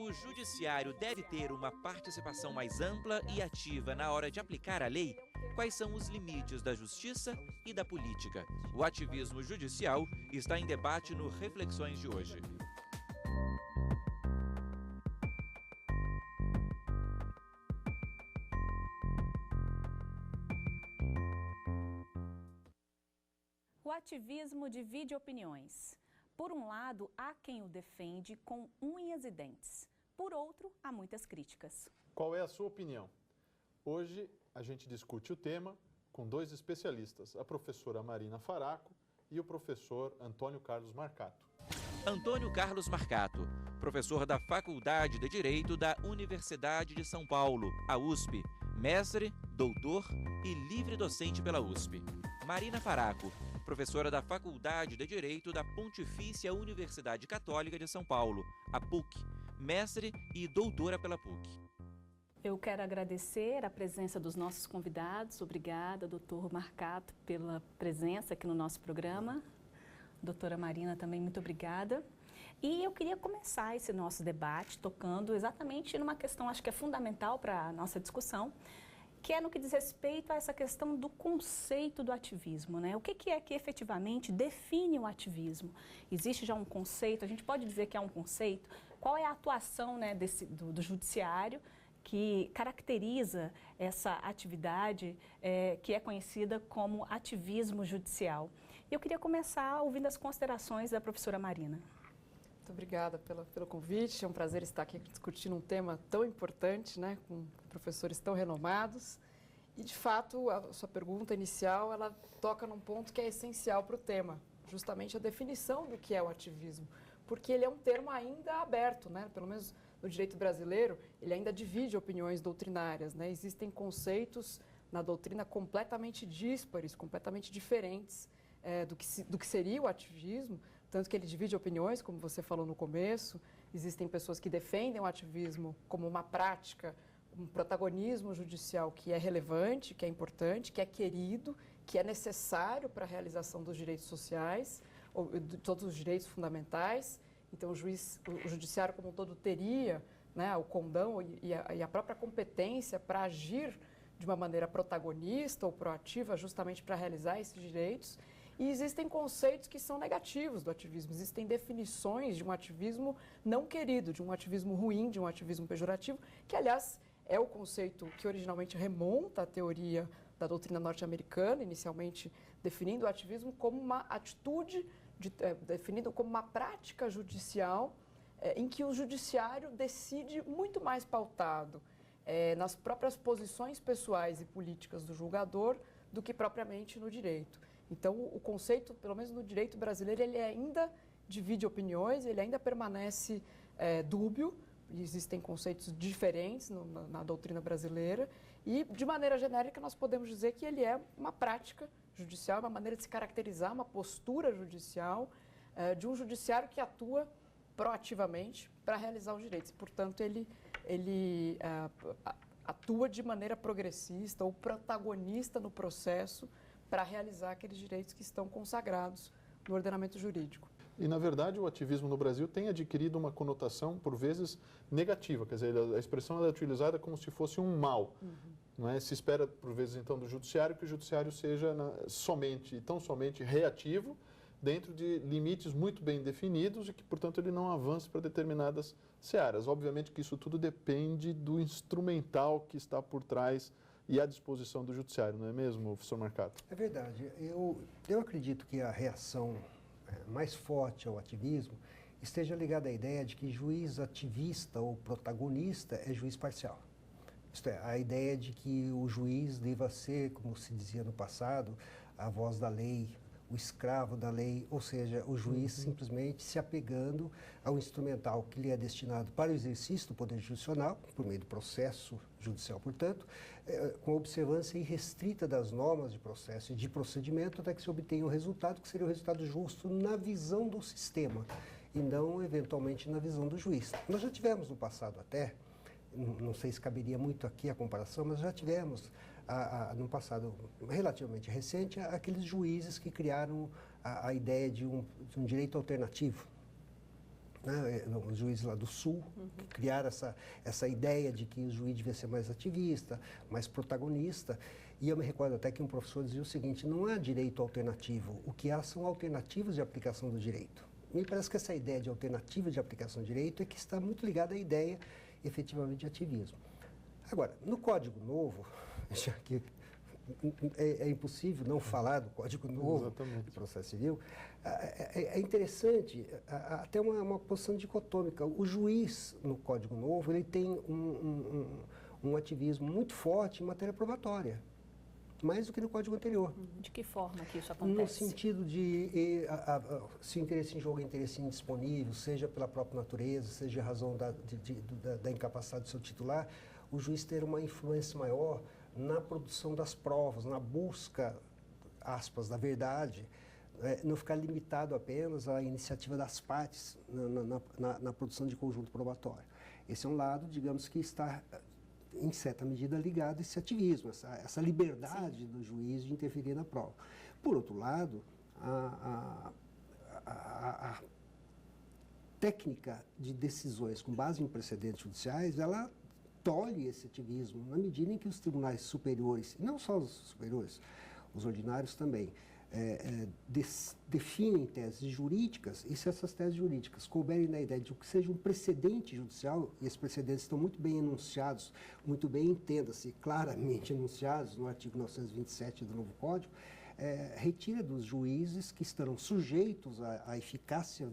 o judiciário deve ter uma participação mais ampla e ativa na hora de aplicar a lei? Quais são os limites da justiça e da política? O ativismo judicial está em debate no Reflexões de hoje. O ativismo divide opiniões. Por um lado, há quem o defende com unhas e dentes. Por outro, há muitas críticas. Qual é a sua opinião? Hoje a gente discute o tema com dois especialistas, a professora Marina Faraco e o professor Antônio Carlos Marcato. Antônio Carlos Marcato, professor da Faculdade de Direito da Universidade de São Paulo, a USP, mestre, doutor e livre docente pela USP. Marina Faraco, professora da Faculdade de Direito da Pontifícia Universidade Católica de São Paulo, a PUC, mestre e doutora pela PUC. Eu quero agradecer a presença dos nossos convidados. Obrigada, doutor Marcato, pela presença aqui no nosso programa. Doutora Marina, também muito obrigada. E eu queria começar esse nosso debate tocando exatamente numa questão, acho que é fundamental para a nossa discussão, que é no que diz respeito a essa questão do conceito do ativismo, né? O que é que efetivamente define o ativismo? Existe já um conceito, a gente pode dizer que é um conceito? Qual é a atuação, né, do judiciário que caracteriza essa atividade que é conhecida como ativismo judicial? Eu queria começar ouvindo as considerações da professora Marina. Muito obrigada pelo convite, é um prazer estar aqui discutindo um tema tão importante, né, com professores tão renomados. E, de fato, a sua pergunta inicial, ela toca num ponto que é essencial para o tema, justamente a definição do que é o ativismo, porque ele é um termo ainda aberto, né, pelo menos no direito brasileiro, ele ainda divide opiniões doutrinárias, né? Existem conceitos na doutrina completamente díspares, completamente diferentes do que seria o ativismo, tanto que ele divide opiniões, como você falou no começo. Existem pessoas que defendem o ativismo como uma prática, um protagonismo judicial que é relevante, que é importante, que é querido, que é necessário para a realização dos direitos sociais, ou de todos os direitos fundamentais. Então, o judiciário como um todo teria, né, o condão e a própria competência para agir de uma maneira protagonista ou proativa justamente para realizar esses direitos. E existem conceitos que são negativos do ativismo, existem definições de um ativismo não querido, de um ativismo ruim, de um ativismo pejorativo, que, aliás, é o conceito que originalmente remonta à teoria da doutrina norte-americana, inicialmente definindo o ativismo como uma atitude definido como uma prática judicial em que o judiciário decide muito mais pautado nas próprias posições pessoais e políticas do julgador do que propriamente no direito. Então, o conceito, pelo menos no direito brasileiro, ele ainda divide opiniões, ele ainda permanece dúbio, existem conceitos diferentes na doutrina brasileira e, de maneira genérica, nós podemos dizer que ele é uma prática judicial, uma maneira de se caracterizar, uma postura judicial de um judiciário que atua proativamente para realizar os direitos. Portanto, ele atua de maneira progressista ou protagonista no processo para realizar aqueles direitos que estão consagrados no ordenamento jurídico. E, na verdade, o ativismo no Brasil tem adquirido uma conotação, por vezes, negativa. Quer dizer, a expressão é utilizada como se fosse um mal. Não é? Se espera, por vezes, então, do judiciário que o judiciário seja tão somente reativo, dentro de limites muito bem definidos e que, portanto, ele não avance para determinadas searas. Obviamente que isso tudo depende do instrumental que está por trás e à disposição do judiciário, não é mesmo, professor Marcato? É verdade. Eu acredito que a reação mais forte ao ativismo esteja ligada à ideia de que juiz ativista ou protagonista é juiz parcial. Isto é, a ideia de que o juiz deva ser, como se dizia no passado, a voz da lei, o escravo da lei, ou seja, o juiz simplesmente se apegando ao instrumental que lhe é destinado para o exercício do poder judicial, por meio do processo judicial, portanto, com observância irrestrita das normas de processo e de procedimento, até que se obtenha um resultado que seria o resultado justo na visão do sistema e não, eventualmente, na visão do juiz. Nós já tivemos no passado até, não sei se caberia muito aqui a comparação, mas já tivemos, no passado relativamente recente, aqueles juízes que criaram a ideia de um direito alternativo. né, os juízes lá do Sul, que criaram essa ideia de que o juiz devia ser mais ativista, mais protagonista. E eu me recordo até que um professor dizia o seguinte: não há direito alternativo, o que há são alternativas de aplicação do direito. Me parece que essa ideia de alternativa de aplicação do direito é que está muito ligada à ideia, efetivamente, de ativismo. Agora, no Código Novo, já que é impossível não falar do Código Novo do processo civil, é interessante, até uma posição dicotômica. O juiz, no Código Novo, ele tem um ativismo muito forte em matéria probatória, mais do que no Código anterior. De que forma que isso acontece? No sentido de, se o interesse em jogo é interesse indisponível, seja pela própria natureza, seja em razão da incapacidade do seu titular, o juiz ter uma influência maior na produção das provas, na busca, aspas, da verdade, não ficar limitado apenas à iniciativa das partes na produção de conjunto probatório. Esse é um lado, digamos, que está, em certa medida, ligado a esse ativismo, essa liberdade do juiz de interferir na prova. Por outro lado, a técnica de decisões com base em precedentes judiciais, ela tolhe esse ativismo na medida em que os tribunais superiores, e não só os superiores, os ordinários também, definem teses jurídicas, e se essas teses jurídicas couberem na ideia de que seja um precedente judicial, e esses precedentes estão muito bem enunciados, muito bem, entenda-se, claramente enunciados no artigo 927 do novo Código, retira dos juízes que estarão sujeitos à eficácia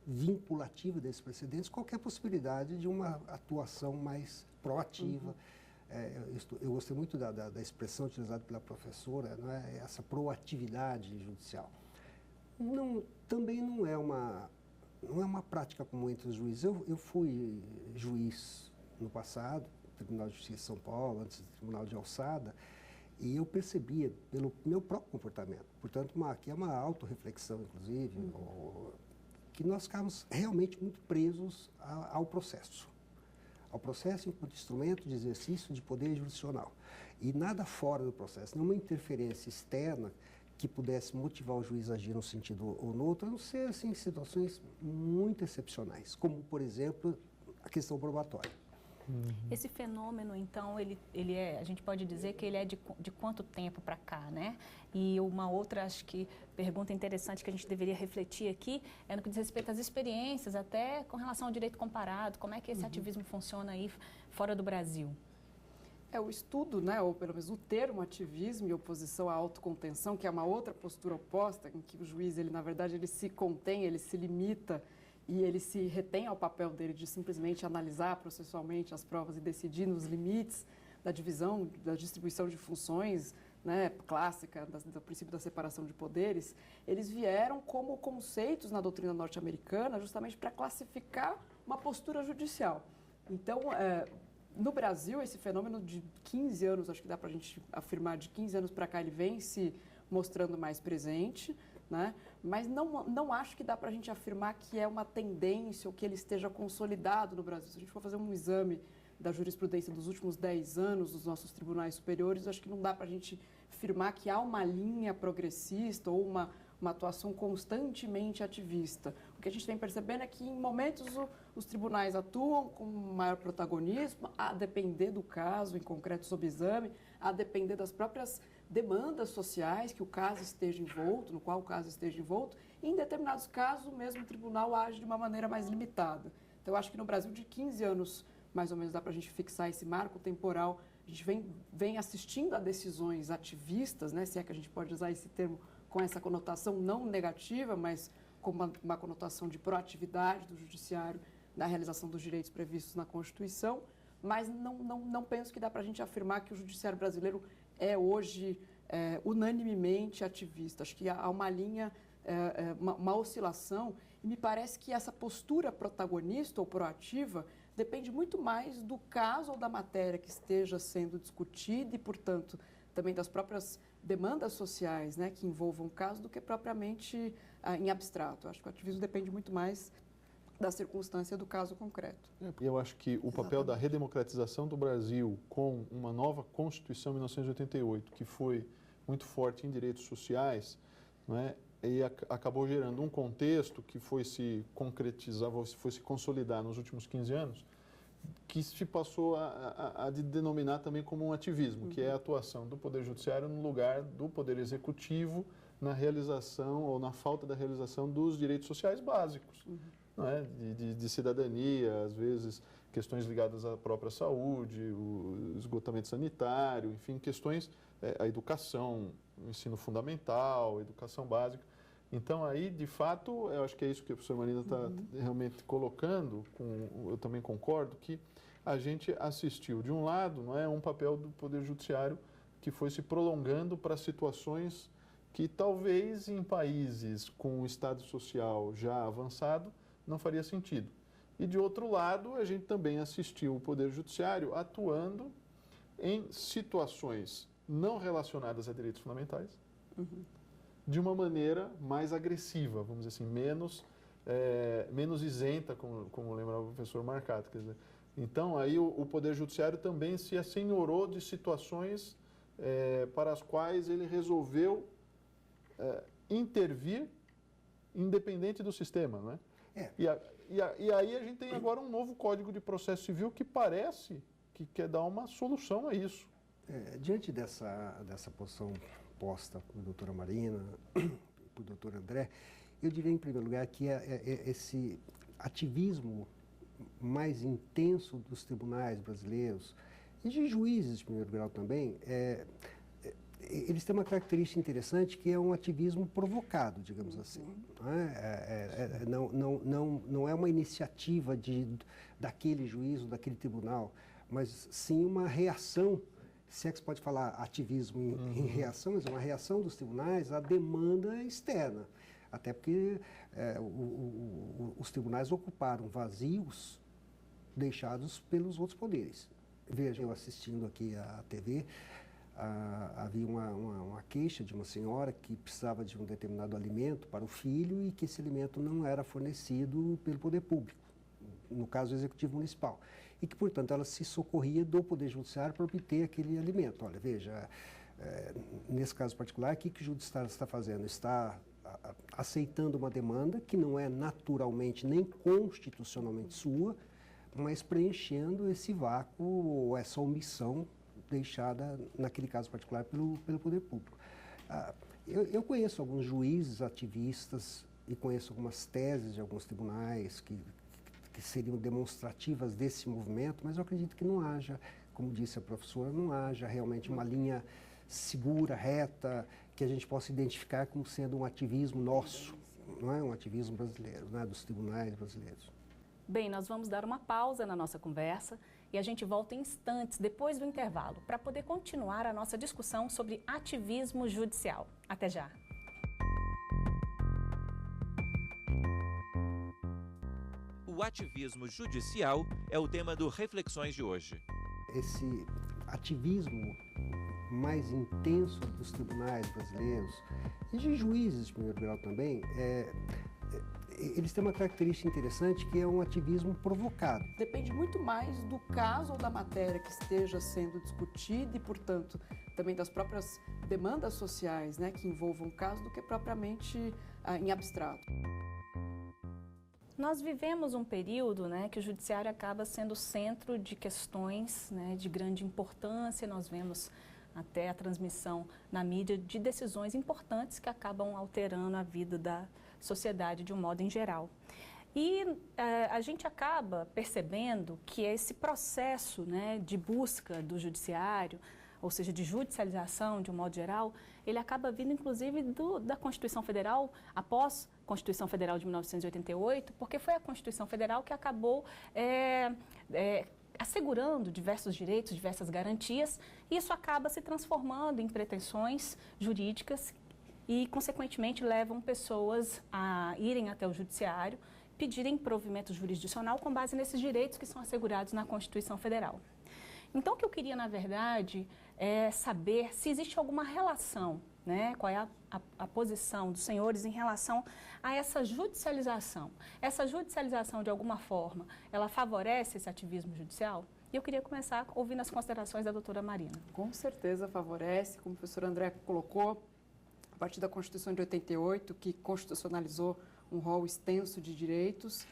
vinculativa desses precedentes qualquer possibilidade de uma atuação mais proativa. Eu gostei muito da expressão utilizada pela professora, não é? Essa proatividade judicial. Também não é uma prática comum entre os juízes. Eu fui juiz no passado, Tribunal de Justiça de São Paulo, antes do Tribunal de Alçada, e eu percebia pelo meu próprio comportamento, portanto, aqui é uma autorreflexão, inclusive, que nós ficamos realmente muito presos ao processo enquanto instrumento de exercício de poder jurisdicional. E nada fora do processo, nenhuma interferência externa que pudesse motivar o juiz a agir num sentido ou no outro, a não ser assim, situações muito excepcionais, como, por exemplo, a questão probatória. Esse fenômeno, então, a gente pode dizer que ele é de quanto tempo para cá, né? E uma outra, acho que, pergunta interessante que a gente deveria refletir aqui é no que diz respeito às experiências, até com relação ao direito comparado, como é que esse ativismo funciona aí fora do Brasil? O estudo, né, ou pelo menos o termo ativismo e oposição à autocontenção, que é uma outra postura oposta, em que o juiz, na verdade, ele se contém, ele se limita e ele se retém ao papel dele de simplesmente analisar processualmente as provas e decidir nos limites da divisão, da distribuição de funções, né, clássica, do princípio da separação de poderes, eles vieram como conceitos na doutrina norte-americana justamente para classificar uma postura judicial. Então, no Brasil, esse fenômeno de 15 anos, acho que dá para a gente afirmar, de 15 anos para cá, ele vem se mostrando mais presente, né? Mas não acho que dá para a gente afirmar que é uma tendência ou que ele esteja consolidado no Brasil. Se a gente for fazer um exame da jurisprudência dos últimos 10 anos dos nossos tribunais superiores, acho que não dá para a gente afirmar que há uma linha progressista ou uma atuação constantemente ativista. O que a gente vem percebendo é que, em momentos, os tribunais atuam com maior protagonismo, a depender do caso, em concreto, sob exame, a depender das próprias demandas sociais que o caso esteja envolto, no qual o caso esteja envolto, e, em determinados casos, o mesmo tribunal age de uma maneira mais limitada. Então, eu acho que no Brasil, de 15 anos, mais ou menos, dá para a gente fixar esse marco temporal. A gente vem assistindo a decisões ativistas, né, se é que a gente pode usar esse termo com essa conotação não negativa, mas com uma conotação de proatividade do judiciário na realização dos direitos previstos na Constituição, mas não penso que dá para a gente afirmar que o judiciário brasileiro é hoje unanimemente ativista. Acho que há uma linha, uma oscilação, e me parece que essa postura protagonista ou proativa depende muito mais do caso ou da matéria que esteja sendo discutida e, portanto, também das próprias demandas sociais, né, que envolvam o caso, do que propriamente em abstrato. Acho que o ativismo depende muito mais da circunstância do caso concreto. Eu acho que o papel da redemocratização do Brasil com uma nova Constituição em 1988, que foi muito forte em direitos sociais, não é, e acabou gerando um contexto que foi se concretizar, foi se consolidar nos últimos 15 anos, que se passou a denominar também como um ativismo, que é a atuação do Poder Judiciário no lugar do Poder Executivo na realização ou na falta da realização dos direitos sociais básicos, não é? de cidadania, às vezes questões ligadas à própria saúde, o esgotamento sanitário, enfim, questões, a educação, o ensino fundamental, a educação básica. Então, aí, de fato, eu acho que é isso que a professora Marina está realmente colocando, eu também concordo, que a gente assistiu, de um lado, não é, um papel do Poder Judiciário que foi se prolongando para situações que talvez em países com um Estado social já avançado não faria sentido. E, de outro lado, a gente também assistiu o Poder Judiciário atuando em situações não relacionadas a direitos fundamentais, de uma maneira mais agressiva, vamos dizer assim, menos isenta, como lembrava o professor Marcato. Quer dizer, então, aí o Poder Judiciário também se assenhorou de situações para as quais ele resolveu intervir independente do sistema, não é? E aí a gente tem agora um novo Código de Processo Civil que parece que quer dar uma solução a isso. Diante dessa posição posta por doutora Marina, por doutor André, eu diria em primeiro lugar que esse ativismo mais intenso dos tribunais brasileiros e de juízes de primeiro grau também, eles têm uma característica interessante que é um ativismo provocado, digamos assim. Não é uma iniciativa daquele juiz ou daquele tribunal, mas sim uma reação, se é que se pode falar ativismo em reação, mas é uma reação dos tribunais à demanda externa. Até porque os tribunais ocuparam vazios deixados pelos outros poderes. Veja, eu assistindo aqui à TV, havia uma queixa de uma senhora que precisava de um determinado alimento para o filho e que esse alimento não era fornecido pelo poder público, no caso o Executivo Municipal, e que, portanto, ela se socorria do Poder Judiciário para obter aquele alimento. Olha, veja, nesse caso particular, o que o Judiciário está fazendo? Está aceitando uma demanda que não é naturalmente nem constitucionalmente sua, mas preenchendo esse vácuo ou essa omissão deixada, naquele caso particular, pelo poder público. Eu conheço alguns juízes ativistas e conheço algumas teses de alguns tribunais que seriam demonstrativas desse movimento, mas eu acredito que não haja, como disse a professora, não haja realmente uma linha segura, reta, que a gente possa identificar como sendo um ativismo nosso, não é um ativismo brasileiro, não é dos tribunais brasileiros. Bem, nós vamos dar uma pausa na nossa conversa e a gente volta em instantes depois do intervalo para poder continuar a nossa discussão sobre ativismo judicial. Até já! O ativismo judicial é o tema do Reflexões de hoje. Esse ativismo mais intenso dos tribunais brasileiros e de juízes de primeiro grau também, eles têm uma característica interessante que é um ativismo provocado. Depende muito mais do caso ou da matéria que esteja sendo discutida e, portanto, também das próprias demandas sociais, né, que envolvam o caso, do que propriamente em abstrato. Nós vivemos um período, né, que o judiciário acaba sendo centro de questões, né, de grande importância. Nós vemos até a transmissão na mídia de decisões importantes que acabam alterando a vida da sociedade de um modo em geral. E a gente acaba percebendo que esse processo, né, de busca do judiciário, ou seja, de judicialização de um modo geral, ele acaba vindo inclusive da Constituição Federal, após a Constituição Federal de 1988, porque foi a Constituição Federal que acabou assegurando diversos direitos, diversas garantias, e isso acaba se transformando em pretensões jurídicas e, consequentemente, levam pessoas a irem até o judiciário, pedirem provimento jurisdicional com base nesses direitos que são assegurados na Constituição Federal. Então, o que eu queria, na verdade, é saber se existe alguma relação, né, qual é a posição dos senhores em relação a essa judicialização. Essa judicialização, de alguma forma, ela favorece esse ativismo judicial? E eu queria começar ouvindo as considerações da doutora Marina. Com certeza favorece, como o professor André colocou, a partir da Constituição de 88, que constitucionalizou um rol extenso de direitos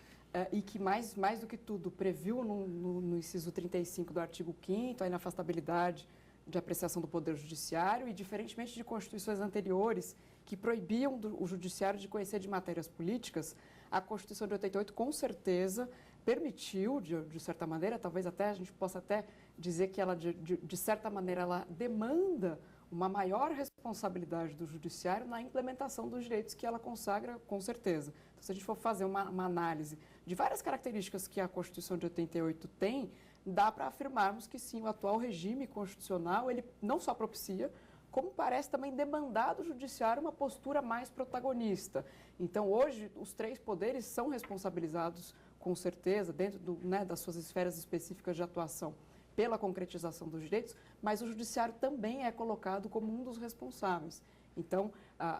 e que, mais do que tudo, previu no inciso 35 do artigo 5º a inafastabilidade de apreciação do Poder Judiciário e, diferentemente de constituições anteriores que proibiam o Judiciário de conhecer de matérias políticas, a Constituição de 88, com certeza, permitiu, de certa maneira, talvez até a gente possa até dizer que ela, de certa maneira, ela demanda uma maior responsabilidade do Judiciário na implementação dos direitos que ela consagra, com certeza. Então, se a gente for fazer uma análise de várias características que a Constituição de 88 tem, dá para afirmarmos que sim, o atual regime constitucional, ele não só propicia, como parece também demandar do Judiciário uma postura mais protagonista. Então, hoje, os três poderes são responsabilizados, com certeza, dentro das suas esferas específicas de atuação, pela concretização dos direitos, mas o Judiciário também é colocado como um dos responsáveis. Então,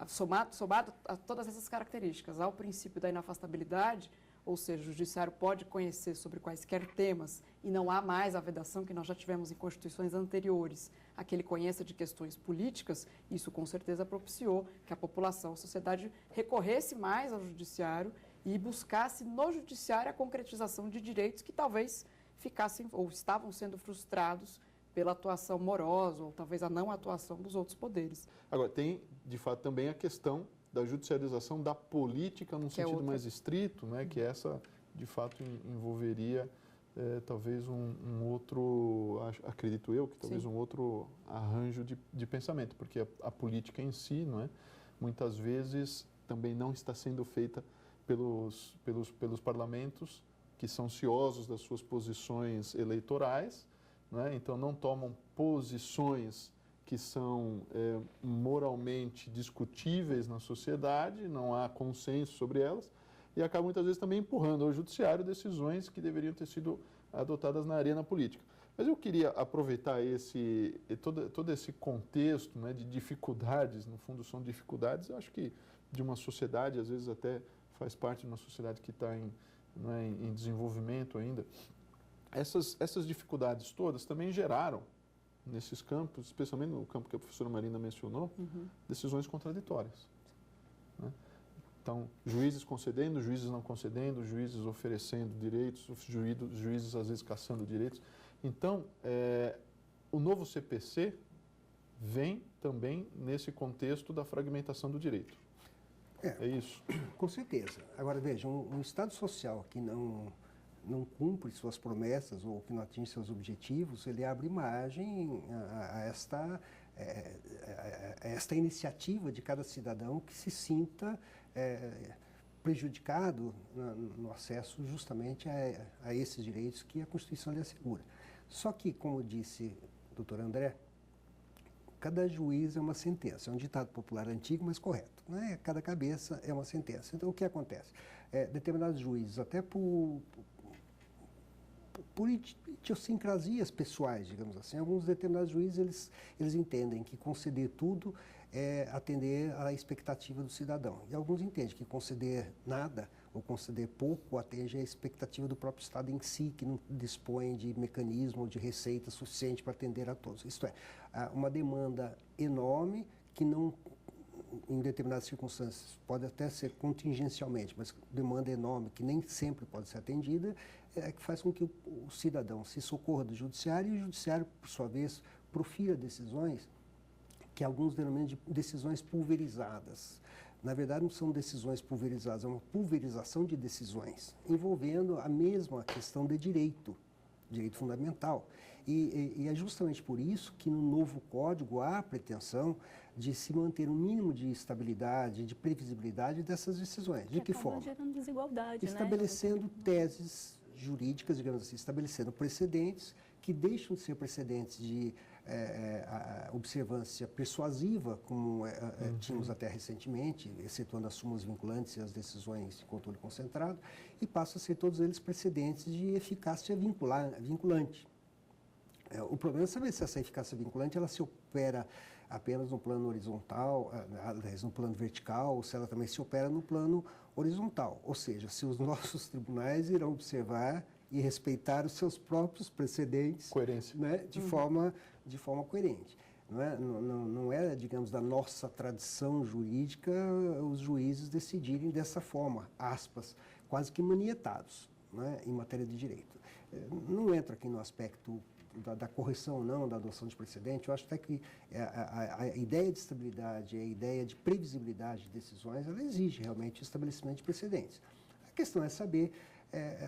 somado a todas essas características, ao princípio da inafastabilidade, ou seja, o Judiciário pode conhecer sobre quaisquer temas e não há mais a vedação que nós já tivemos em constituições anteriores, a que ele conheça de questões políticas, isso com certeza propiciou que a população, a sociedade recorresse mais ao Judiciário e buscasse no Judiciário a concretização de direitos que talvez ficassem ou estavam sendo frustrados pela atuação morosa ou talvez a não atuação dos outros poderes. Agora, tem, de fato, também a questão da judicialização da política num sentido mais estrito, né, que essa, de fato, envolveria talvez um outro, acredito eu, que talvez um outro arranjo de pensamento, porque a política em si, não é, muitas vezes também não está sendo feita pelos parlamentos, que são ciosos das suas posições eleitorais, né? Então não tomam posições que são moralmente discutíveis na sociedade, não há consenso sobre elas, e acabam muitas vezes também empurrando ao judiciário decisões que deveriam ter sido adotadas na arena política. Mas eu queria aproveitar todo esse contexto, né, de dificuldades, no fundo são dificuldades, eu acho que de uma sociedade, às vezes até faz parte de uma sociedade que está em desenvolvimento ainda. Essas dificuldades todas também geraram, nesses campos, especialmente no campo que a professora Marina mencionou, decisões contraditórias, né? Então, juízes concedendo, juízes não concedendo, juízes oferecendo direitos, juízes às vezes cassando direitos. Então, o novo CPC vem também nesse contexto da fragmentação do direito. É isso? Com certeza. Agora, veja, um Estado social que não cumpre suas promessas ou que não atinge seus objetivos, ele abre margem a esta iniciativa de cada cidadão que se sinta prejudicado no acesso justamente a esses direitos que a Constituição lhe assegura. Só que, como disse o doutor André, cada juiz é uma sentença. É um ditado popular antigo, mas correto, né? Cada cabeça é uma sentença. Então, o que acontece? Determinados juízes, até por idiosincrasias pessoais, digamos assim, alguns determinados juízes, eles entendem que conceder tudo é atender à expectativa do cidadão. E alguns entendem que conceder nada ou conceder pouco atende à expectativa do próprio Estado em si, que não dispõe de mecanismo ou de receita suficiente para atender a todos. Isto é, uma demanda enorme que não, em determinadas circunstâncias, pode até ser contingencialmente, mas demanda enorme que nem sempre pode ser atendida, que faz com que o cidadão se socorra do judiciário e o judiciário, por sua vez, profira decisões que alguns denominam de decisões pulverizadas. Na verdade, não são decisões pulverizadas, é uma pulverização de decisões, envolvendo a mesma questão de direito fundamental. E é justamente por isso que no novo Código há a pretensão de se manter um mínimo de estabilidade, de previsibilidade dessas decisões. De que forma? Gerando desigualdade, estabelecendo teses jurídicas, digamos assim, estabelecendo precedentes que deixam de ser precedentes de a observância persuasiva, como tínhamos até recentemente, excetuando as súmulas vinculantes e as decisões de controle concentrado, e passam a ser todos eles precedentes de eficácia vinculante. O problema é saber se essa eficácia vinculante ela se opera apenas no plano horizontal, aliás, no plano vertical, ou se ela também se opera no plano horizontal. Ou seja, se os nossos tribunais irão observar e respeitar os seus próprios precedentes, né, de forma coerente. Não é, digamos, da nossa tradição jurídica os juízes decidirem dessa forma, aspas, quase que manietados, né, em matéria de direito. Não entra aqui no aspecto da correção ou não, da adoção de precedente. Eu acho até que a ideia de estabilidade, a ideia de previsibilidade de decisões, ela exige realmente o estabelecimento de precedentes. A questão é saber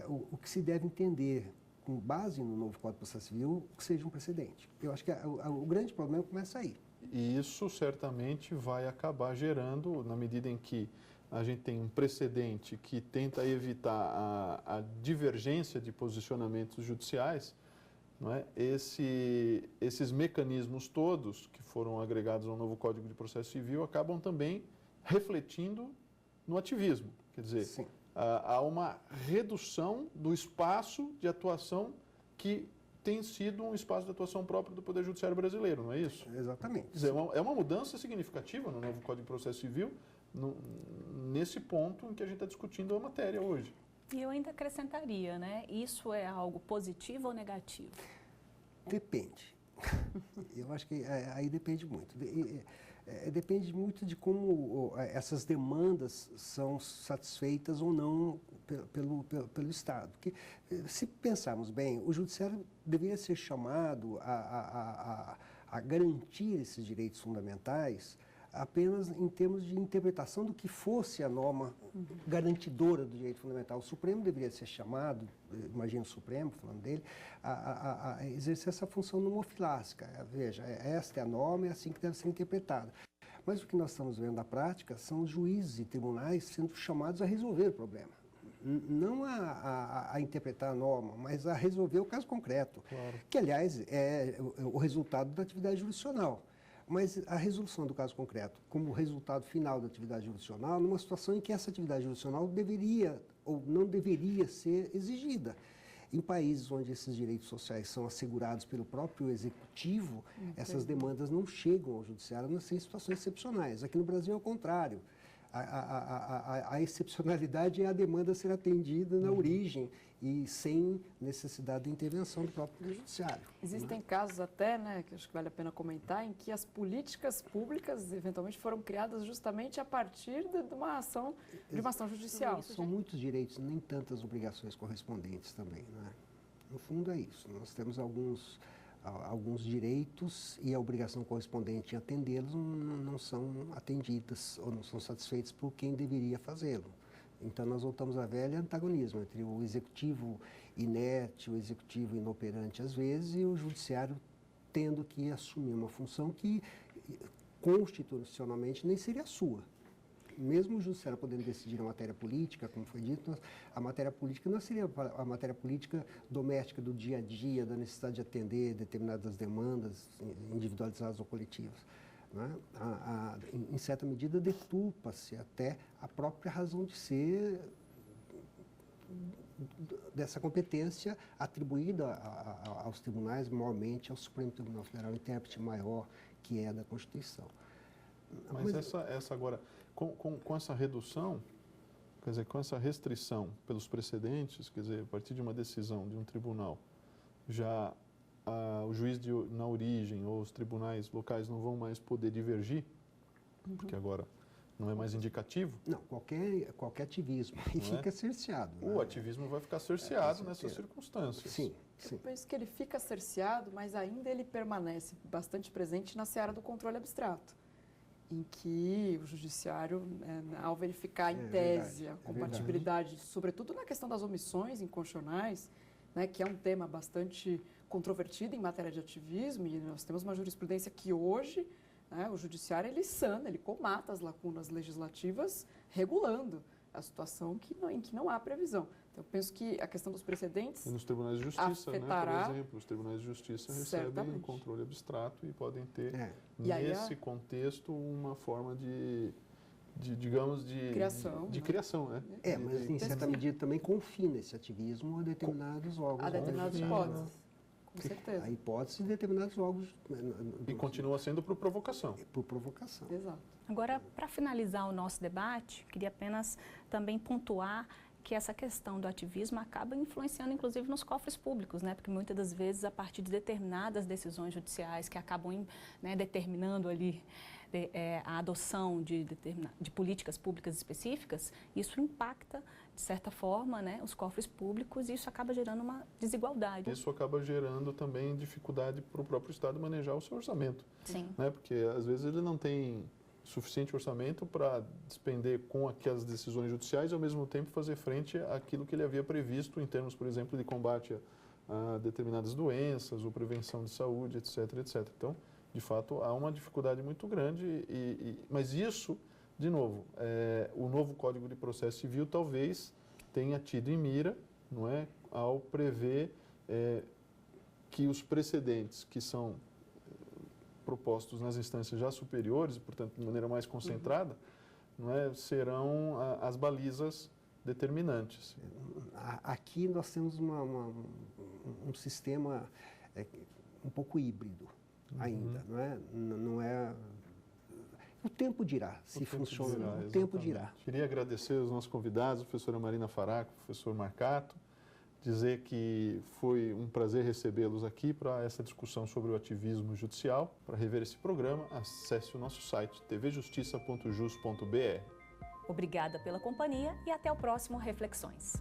o que se deve entender, com base no novo Código de Processo Civil, que seja um precedente. Eu acho que o grande problema começa aí. E isso certamente vai acabar gerando, na medida em que a gente tem um precedente que tenta evitar a divergência de posicionamentos judiciais, não é? Esses mecanismos todos que foram agregados ao novo Código de Processo Civil acabam também refletindo no ativismo. Quer dizer, Sim. Há uma redução do espaço de atuação que tem sido um espaço de atuação próprio do Poder Judiciário brasileiro, não é isso? Exatamente. Quer dizer, é uma mudança significativa no novo Código de Processo Civil, nesse ponto em que a gente está discutindo a matéria hoje. E eu ainda acrescentaria, né? Isso é algo positivo ou negativo? Depende. Eu acho que aí depende muito. Depende muito de como essas demandas são satisfeitas ou não pelo Estado. Porque, se pensarmos bem, o Judiciário deveria ser chamado a garantir esses direitos fundamentais apenas em termos de interpretação do que fosse a norma garantidora do direito fundamental. O Supremo deveria ser chamado, imagino o Supremo, falando dele, a exercer essa função nomofilásica. Veja, esta é a norma, é assim que deve ser interpretada. Mas o que nós estamos vendo na prática são os juízes e tribunais sendo chamados a resolver o problema. Não a interpretar a norma, mas a resolver o caso concreto, claro. Que, aliás, é o resultado da atividade jurisdicional. Mas a resolução do caso concreto, como resultado final da atividade jurisdicional, numa situação em que essa atividade jurisdicional deveria ou não deveria ser exigida. Em países onde esses direitos sociais são assegurados pelo próprio executivo, essas demandas não chegam ao judiciário, a não ser em situações excepcionais. Aqui no Brasil é o contrário. A excepcionalidade é a demanda ser atendida na origem e sem necessidade de intervenção do próprio judiciário. Existem casos até, né, que acho que vale a pena comentar, em que as políticas públicas eventualmente foram criadas justamente a partir de uma ação judicial. São muitos direitos, nem tantas obrigações correspondentes também, né? No fundo é isso. Nós temos alguns direitos e a obrigação correspondente em atendê-los não são atendidas ou não são satisfeitas por quem deveria fazê-lo. Então, nós voltamos à velha antagonismo entre o executivo inerte, o executivo inoperante às vezes e o judiciário tendo que assumir uma função que constitucionalmente nem seria sua. Mesmo o judiciário podendo decidir a matéria política, como foi dito, a matéria política não seria a matéria política doméstica do dia a dia, da necessidade de atender determinadas demandas individualizadas ou coletivas. Né? Em certa medida, deturpa-se até a própria razão de ser dessa competência atribuída aos tribunais, maiormente ao Supremo Tribunal Federal, intérprete maior que é da Constituição. Mas essa agora, com essa redução, quer dizer, com essa restrição pelos precedentes, quer dizer, a partir de uma decisão de um tribunal, já o juiz na origem ou os tribunais locais não vão mais poder divergir, porque agora não é mais indicativo? Não, qualquer ativismo aí fica cerceado. O ativismo vai ficar cerceado nessas circunstâncias. Sim, sim. Eu penso que ele fica cerceado, mas ainda ele permanece bastante presente na seara do controle abstrato, em que o judiciário, ao verificar em tese a compatibilidade, sobretudo na questão das omissões inconstitucionais, né, que é um tema bastante controvertido em matéria de ativismo, e nós temos uma jurisprudência que hoje, né, o judiciário ele sana, ele comata as lacunas legislativas, regulando a situação em que não há previsão. Então, eu penso que a questão dos precedentes e nos tribunais de justiça, afetará, né, por exemplo, os tribunais de justiça recebem um controle abstrato e podem ter, nesse contexto, uma forma digamos, de criação, né? Mas em certa medida também confina esse ativismo a determinados órgãos. A determinadas hipóteses, com certeza. A hipótese de determinados órgãos. E continua sendo por provocação. Por provocação. Exato. Agora, para finalizar o nosso debate, queria apenas também pontuar que essa questão do ativismo acaba influenciando, inclusive, nos cofres públicos, né? Porque muitas das vezes, a partir de determinadas decisões judiciais que acabam, né, determinando ali a adoção de políticas públicas específicas, isso impacta, de certa forma, né, os cofres públicos, e isso acaba gerando uma desigualdade. Isso acaba gerando também dificuldade para o próprio Estado manejar o seu orçamento. Sim. Né? Porque, às vezes, ele não tem suficiente orçamento para despender com aquelas decisões judiciais e, ao mesmo tempo, fazer frente àquilo que ele havia previsto em termos, por exemplo, de combate a determinadas doenças ou prevenção de saúde, etc, etc. Então, de fato, há uma dificuldade muito grande, mas isso, de novo, o novo Código de Processo Civil talvez tenha tido em mira, não é, ao prever que os precedentes que são propostos nas instâncias já superiores, e, portanto, de maneira mais concentrada, não é, serão as balizas determinantes. Aqui nós temos um sistema um pouco híbrido ainda, não é? Não é... O tempo dirá se funciona, o tempo dirá. Queria agradecer aos nossos convidados, a professora Marina Faraco, o professor Marcato, dizer que foi um prazer recebê-los aqui para essa discussão sobre o ativismo judicial. Para rever esse programa, acesse o nosso site tvjustiça.jus.br. Obrigada pela companhia e até o próximo Reflexões.